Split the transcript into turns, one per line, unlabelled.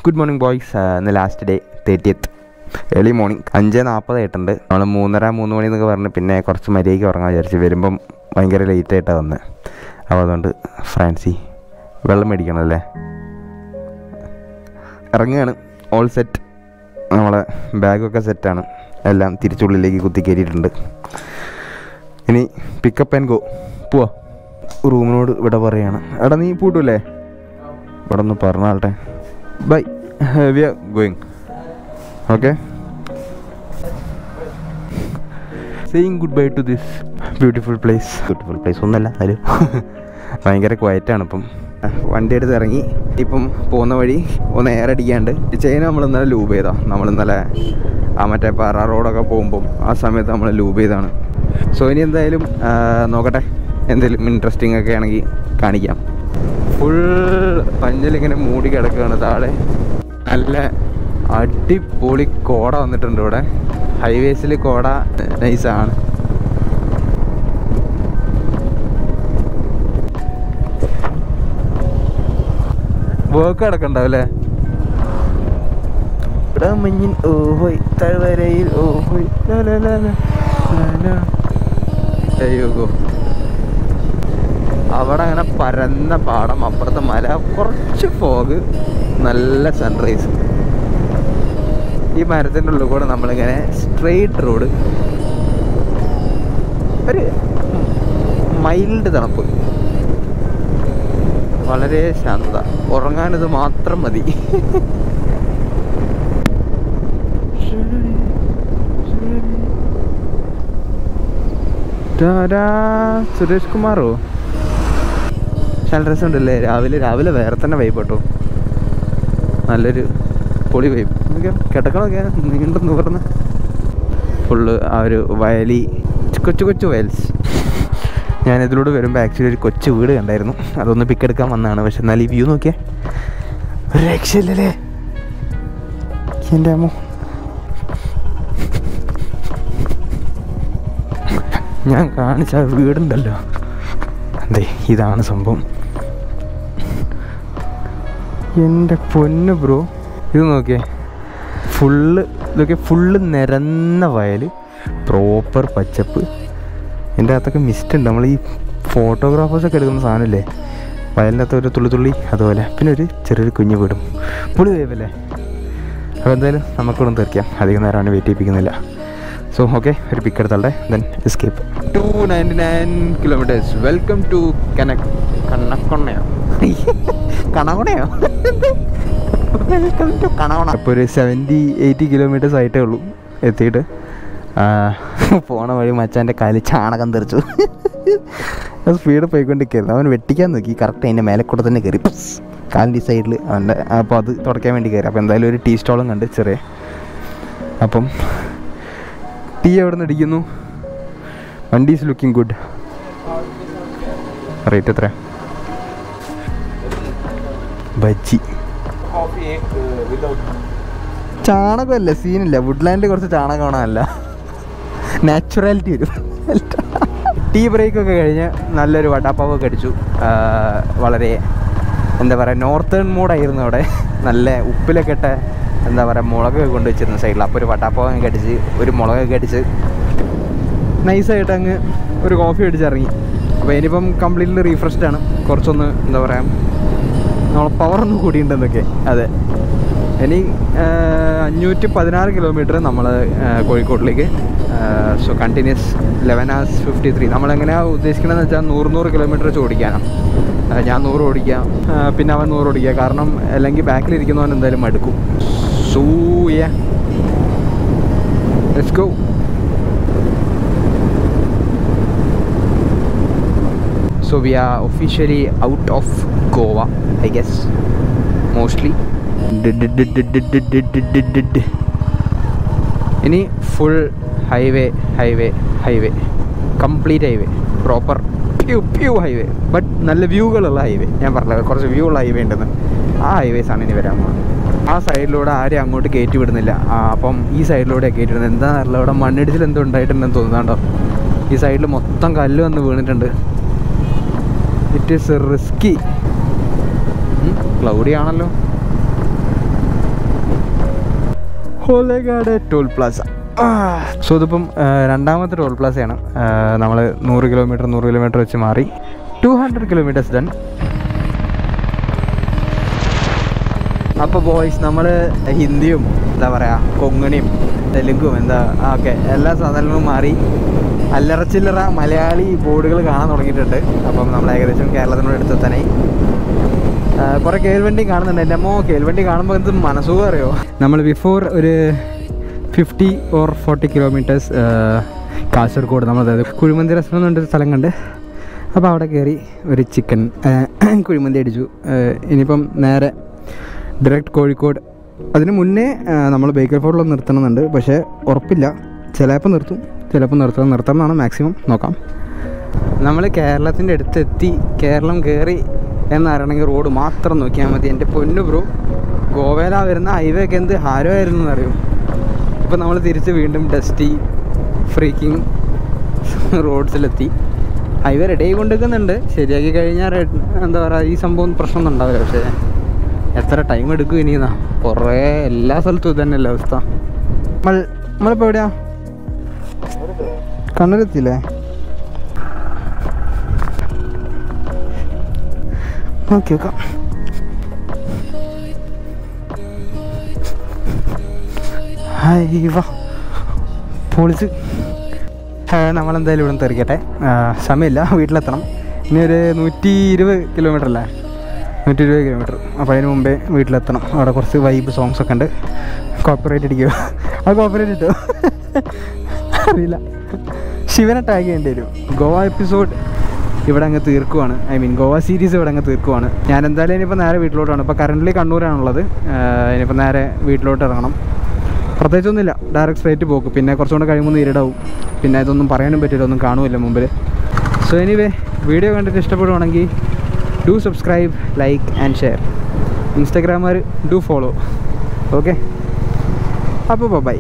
Good morning boys. ഇന്ന് last day 30th early morning 5:40 ആയിട്ടുണ്ട്. നമ്മൾ 3:30 മണി എന്നൊക്കെ പറഞ്ഞ് പിന്നെ കുറച്ച് മര്യാദയ്ക്ക് ഉറങ്ങാൻ വിചാരിച്ച് വരുമ്പം ഭയങ്കര ലേറ്റായിട്ടാണ് വന്നത്. അപ്പോൾ അതുകൊണ്ട് ഫ്രാൻസി വെള്ളം മേടിക്കണമല്ലേ, ഇറങ്ങുകയാണ്. ഓൾ സെറ്റ്, നമ്മളെ ബാഗൊക്കെ സെറ്റാണ്, എല്ലാം തിരിച്ചുള്ളിലേക്ക് കുത്തി കയറ്റിയിട്ടുണ്ട്. ഇനി പിക്കപ്പ് ആൻഡ് ഗോ. പോവാ. റൂമിനോട് ഇവിടെ പറയാണ്, എടാ നീ പൂട്ടൂല്ലേ, ഇവിടെ ഒന്ന് പറഞ്ഞാട്ടെ. Bye, we are going. Okay, saying goodbye to this beautiful place. Beautiful place ഒന്നല്ല, അത് ഭയങ്കര ക്വയറ്റാണ്. ഇപ്പം വണ്ടി എടുത്ത് ഇറങ്ങി. ഇപ്പം പോകുന്ന വഴി ഒന്ന് എയർ അടിക്കാണ്ട് ചെയിൻ നമ്മൾ ഇന്നലെ ലൂബ് ചെയ്താണ്. നമ്മളിന്നലെ ആ മറ്റേ പാറ റോഡൊക്കെ പോകുമ്പം ആ സമയത്ത് നമ്മൾ ലൂബ് ചെയ്താണ്. സോ ഇനി എന്തായാലും നോക്കട്ടെ, എന്തെങ്കിലും ഇൻട്രസ്റ്റിംഗ് ഒക്കെ ആണെങ്കിൽ കാണിക്കാം. ഫുൾ പഞ്ഞലിങ്ങനെ മൂടി കിടക്കുകയാണ്. താഴെ നല്ല അടിപൊളി കോട വന്നിട്ടുണ്ട്. ഇവിടെ ഹൈവേസിൽ കോട നൈസാണ്. വർക്ക് കിടക്കണ്ടാവും അല്ലേ. ഇവിടെ മഞ്ഞിൻ ഓഹോയ്, താഴ്വരയിൽ ഓഹോയ്, അയ്യോ. അവിടെ അങ്ങനെ പരന്ന പാടം, അപ്പുറത്തെ മല, കുറച്ച് ഫോഗ്, നല്ല സൺറൈസ്. ഈ മരത്തിൻ്റെ ഉള്ളിൽ കൂടെ നമ്മളിങ്ങനെ സ്ട്രെയിറ്റ് റോഡ്, ഒരു മൈൽഡ് തണുപ്പ്, വളരെ ശാന്തത. ഉറങ്ങാനിത് മാത്രം മതി. സുരേഷ് കുമാറോ, നല്ല രസമുണ്ടല്ലേ. രാവിലെ വേറെ തന്നെ വൈബ് കേട്ടോ, നല്ലൊരു പൊളി വൈബ്. കിടക്കണമൊക്കെ നീണ്ടു നിവർന്ന് ഫുള്ള് ആ ഒരു വയലി, കൊച്ചു കൊച്ചു വയൽസ്. ഞാനിതിലൂടെ വരുമ്പോൾ ആക്ച്വലി ഒരു കൊച്ചു വീട് കണ്ടായിരുന്നു, അതൊന്ന് പിക്കെടുക്കാൻ വന്നതാണ്. പക്ഷെ എന്നാൽ ഈ വ്യൂ നോക്കിയേ, ഒരു രക്ഷയില്ലല്ലേ എൻ്റെ അമ്മോ. ഞാൻ കാണിച്ച വീടുണ്ടല്ലോ, അതെ ഇതാണ് സംഭവം. എൻ്റെ പൊന്ന് ബ്രോ, ഇത് നോക്കിയേ, ഫുള്ള് നിരന്ന വയൽ, പ്രോപ്പർ പച്ചപ്പ്. എൻ്റെ അകത്തൊക്കെ മിസ്റ്റ് ഉണ്ട്. നമ്മൾ ഈ ഫോട്ടോഗ്രാഫേഴ്സൊക്കെ എടുക്കുന്ന സാധനമില്ലേ, വയലിൻ്റെ അകത്ത് ഒരു തുള്ളി അതുപോലെ. പിന്നെ ഒരു ചെറിയൊരു കുഞ്ഞു വീടും, പുളി വേവല്ലേ. അപ്പോൾ എന്തായാലും നമുക്കിവിടെ തീർക്കാം, അധികം നേരം അവനെ വെയിറ്റ് ചെയ്യിപ്പിക്കുന്നില്ല. സോ ഓക്കെ, ഒരു പിക്ക് എടുത്താളെ, then escape. 299 kilometers. Welcome to കണക്കൊണ്ണയോ കണകൊണയോ വെൽക്കം ടു കണകൊണ. അപ്പോൾ ഒരു 70-80 kilometers ആയിട്ടേ ഉള്ളൂ എത്തിയിട്ട്. പോണ വഴി മച്ചാൻ്റെ കാലിൽ ചാണകം തെറിച്ചു. അത് സ്പീഡ് പോയിക്കൊണ്ടിരിക്കുകയായിരുന്നു. അവൻ വെട്ടിക്കാൻ നോക്കി, കറക്റ്റ് അതിൻ്റെ മേലെ കൂടെ തന്നെ കയറി കാലിൻ്റെ സൈഡിൽ അവൻ്റെ. അപ്പോൾ അത് തുടയ്ക്കാൻ വേണ്ടി കയറി. അപ്പോൾ എന്തായാലും ഒരു ടീ സ്റ്റോളും കണ്ട് ചെറിയ. അപ്പം ടീ എവിടെ നിന്ന് ഇടിക്കുന്നു. വണ്ടി ഈസ് ലുക്കിംഗ് ഗുഡ്. റേറ്റ് എത്ര? ബജ്ജി ചാണകമല്ല, സീനില്ല. വുഡ്ലാൻഡിൽ കുറച്ച് ചാണകം കാണാനല്ല, നാച്ചുറാലിറ്റി വരും. ടീ ബ്രേക്കൊക്കെ കഴിഞ്ഞ് നല്ലൊരു വടാപ്പാവൊക്കെ അടിച്ചു. വളരെ എന്താ പറയുക, നോർത്തേൺ മൂഡായിരുന്നു അവിടെ. നല്ല ഉപ്പിലൊക്കെ ഇട്ട എന്താ പറയുക, മുളകൊക്കെ കൊണ്ട് വെച്ചിരുന്ന സൈഡിൽ. അപ്പോൾ ഒരു വടാപ്പാവൊക്കെ അടിച്ച്, ഒരു മുളകൊക്കെ അടിച്ച് നൈസായിട്ട് അങ്ങ് ഒരു കോഫി അടിച്ചിറങ്ങി. അപ്പോൾ ഇനിയിപ്പം കംപ്ലീറ്റ്ലി റീഫ്രഷ്ഡ് ആണ്. കുറച്ചൊന്ന് എന്താ പറയുക, നമ്മളെ പവറൊന്നും കൂടിയിട്ടുണ്ടെന്നൊക്കെ. അതെ, ഇനി 516 കിലോമീറ്റർ നമ്മൾ കോഴിക്കോട്ടിലേക്ക്. So continuous 11 hours 53. നമ്മളെങ്ങനെയാണ് ഉദ്ദേശിക്കണമെന്ന് വെച്ചാൽ 100 കിലോമീറ്റർ വെച്ച് ഓടിക്കാനാണ്. ഞാൻ 100 ഓടിക്കാം, പിന്നെ അവൻ 100 ഓടിക്കുക. കാരണം അല്ലെങ്കിൽ ബാക്കിലിരിക്കുന്നവൻ എന്തായാലും മടുക്കും. So yeah, let's go. So we are officially out of Goa, I guess, mostly. ഇനി full highway, complete highway, proper pure highway. But നല്ല വ്യൂകളുള്ള ഹൈവേ. ഞാൻ പറഞ്ഞത് കുറച്ച് വ്യൂ ഉള്ള ഹൈവേ ഉണ്ടെന്ന്. ആ ഹൈവേസാണ് ഇനി വരാൻ പോകുന്നത്. ആ സൈഡിലൂടെ ആരെയും അങ്ങോട്ട് കയറ്റി വിടുന്നില്ല. അപ്പം ഈ സൈഡിലൂടെ കയറ്റി വിടുന്നത്. എന്താണെന്ന് അറിയില്ല, ഇവിടെ മണ്ണിടിച്ചിൽ എന്തോ ഉണ്ടായിട്ടുണ്ടെന്ന് തോന്നുന്നുണ്ടോ. ഈ സൈഡിൽ മൊത്തം കല്ല് വന്ന് വീണിട്ടുണ്ട്. It is risky. ക്ലൗഡി ആണല്ലോ. ഹോലേഗാഡ് ടോൾ പ്ലാസ. സോ ഇതിപ്പം രണ്ടാമത്തെ ടോൾ പ്ലാസയാണ്. നമ്മൾ 100 കിലോമീറ്റർ വെച്ച് മാറി. 200 കിലോമീറ്റേഴ്സ് ഡൺ. അപ്പോൾ ബോയ്സ് നമ്മൾ ഹിന്ദിയും എന്താ പറയുക കൊങ്ങണിയും തെലുങ്കും ഓക്കെ എല്ലാ സാധനങ്ങളും മാറി അല്ലറച്ചില്ലറ മലയാളി ബോർഡുകൾ കാണാൻ തുടങ്ങിയിട്ടുണ്ട്. അപ്പം നമ്മൾ ഏകദേശം കേരളത്തിനോട് എടുത്തെത്താനായി. കുറേ കേൾവണ്ടി കാണുന്നുണ്ട്. എൻ്റെ അമ്മോ കേൾവണ്ടി കാണുമ്പോൾ എന്ത് മനസ്സുഖം അറിയോ. നമ്മൾ ബിഫോർ ഒരു 50 or 40 കിലോമീറ്റേഴ്സ് കാസർഗോഡ് നമ്മളത് കുഴിമന്തി റെസ്റ്റോറൻറ്റ് എന്നൊരു സ്ഥലം കണ്ട്. അപ്പോൾ അവിടെ കയറി ഒരു ചിക്കൻ കുഴിമന്തി അടിച്ചു. ഇനിയിപ്പം നേരെ ഡയറക്റ്റ് കോഴിക്കോട്. അതിന് മുന്നേ നമ്മൾ ബേക്കൽ ഫോർട്ടിൽ നിർത്തണമെന്നുണ്ട്, പക്ഷേ ഉറപ്പില്ല. ചിലപ്പോൾ നിർത്തും, ചിലപ്പോൾ നിർത്തണം എന്നാണ് മാക്സിമം നോക്കാം. നമ്മൾ കേരളത്തിൻ്റെ അടുത്തെത്തി. കേരളം കയറി എന്നറിയണമെങ്കിൽ റോഡ് മാത്രം നോക്കിയാൽ മതി. എൻ്റെ പൊന്നു ബ്രോ, ഗോവയിലാണ് വരുന്ന ഹൈവേ ഒക്കെ എന്ത് ഹാരമായിരുന്നു എന്നറിയും. ഇപ്പോൾ നമ്മൾ തിരിച്ച് വീണ്ടും ഡസ്റ്റി ഫ്രീക്കിങ് റോഡ്സിലെത്തി. ഹൈവേ റെഡി ആയി കൊണ്ടുവെക്കുന്നുണ്ട്. ശരിയാക്കി കഴിഞ്ഞാൽ എന്താ പറയുക ഈ സംഭവം പ്രശ്നമൊന്നും ഉണ്ടാവില്ല. പക്ഷേ എത്ര ടൈം എടുക്കും ഇനിയെന്നാ. കുറേ എല്ലാ സ്ഥലത്തും ഇത് തന്നെയല്ലേ അവസ്ഥ. നമ്മളിപ്പോൾ എവിടെയാ? കണ്ണൂരെത്തിയില്ലേ? നോക്കി നോക്കാം. വാ പൊളിച്ച്. നമ്മളെന്തായാലും ഇവിടെ നിന്ന് തെറിക്കട്ടെ. സമയമില്ല, വീട്ടിലെത്തണം. ഇനി ഒരു 120 കിലോമീറ്റർ അല്ലേ? 120 കിലോമീറ്റർ. അപ്പോൾ അതിന് മുമ്പേ വീട്ടിലെത്തണം. അവിടെ കുറച്ച് വൈബ് സോങ്സ് ഒക്കെ ഉണ്ട്. കോപ്പറേറ്റ് അടിക്കുമോ? അത് കോപ്പറേറ്റ് ഇട്ടോ അറിയില്ല. ശിവനെ ടാഗ് ചെയ്യേണ്ടി വരും. ഗോവ എപ്പിസോഡ് ഇവിടെ അങ്ങ് തീർക്കുവാണ്. ഗോവ സീരീസ് ഇവിടെ അങ്ങ് തീർക്കുവാണ്. ഞാൻ എന്തായാലും ഇനിയിപ്പോൾ നേരെ വീട്ടിലോട്ടാണ്. ഇപ്പോൾ കറൻ്റ്ലി കണ്ണൂരാണുള്ളത്. ഇനിയിപ്പോൾ നേരെ വീട്ടിലോട്ട് ഇറങ്ങണം. പ്രത്യേകിച്ചൊന്നുമില്ല, ഡയറക്റ്റ് സ്ട്രേറ്റ് പോക്ക്. പിന്നെ കുറച്ചുകൂടെ കഴിയുമ്പോൾ ഇരുടാവും. പിന്നെ ഇതൊന്നും പറയാനും പറ്റില്ല, ഒന്നും കാണുമില്ല മുമ്പിൽ. സോ എനിവേ, വീഡിയോ കണ്ടിട്ട് ഇഷ്ടപ്പെടുവാണെങ്കിൽ do subscribe, like and share. ഇൻസ്റ്റാഗ്രാമുകാർ ഡു ഫോളോ. ഓക്കെ, അപ്പോൾ ബൈ.